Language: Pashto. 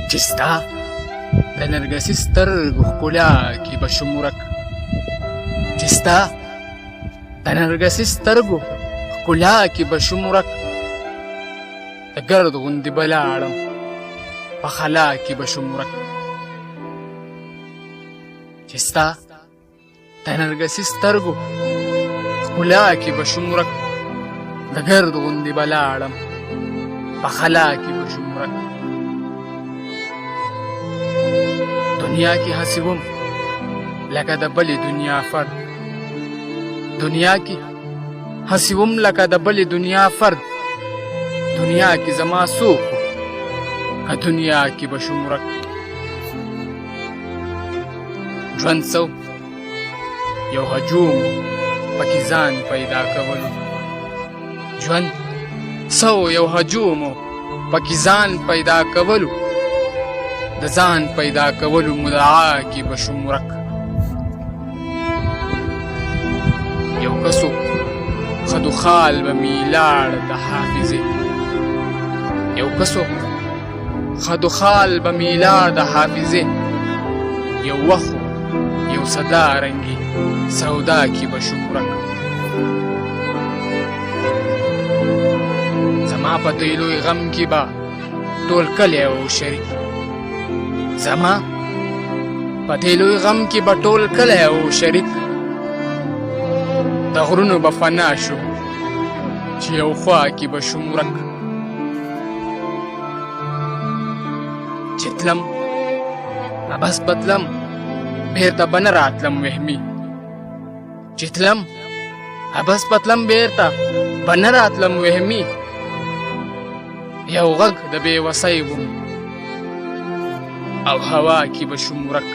چې ستا د نرګسي سترګو ښکلا کې به شم ورک، چې ستا د نرګسي سترګو ښکلا کې به شم ورک، د ګرد غوندې به لاړم په خلا کې به شم ورک، چې ستا د نرګسي سترګو ښکلا کې به شم ورک، د ګرد غوندې به لاړم په خلا کې به شم ورک. دنیا کې هسې وم لکه د بلې دنیا فرد، دنیا کې هسې وم لکه د بلې دنیا فرد، دنیا کې زما څوک و که دنیا کې به شم ورک. ژوند څه یو هجوم پکې ځان پیدا کولو، ژوند څه یو هجوم پکې ځان پیدا کولو، د ځان پیدا کولو مدعا کې به شم ورک. یو کسو خدو خال به می لاړ د حافظې، یو کسو خدو خال به می لاړ د حافظې، یو وخت یو صدا رنګي سودا کې به شم ورک. زما په دې لوی غم کې به ټول کلی او شریک، زما په دې لوی غم کې به ټول کلی او شریک، د غرونو به فنا شو چې یو خوا کې به شم ورک. چې تلم بس بدلم بیرته به نه راتلم وهمي، چې تلم بس بدلم بیرته به نه راتلم وهمي، یو غږ د بې وسۍ وم او هوا کې به شم ورک.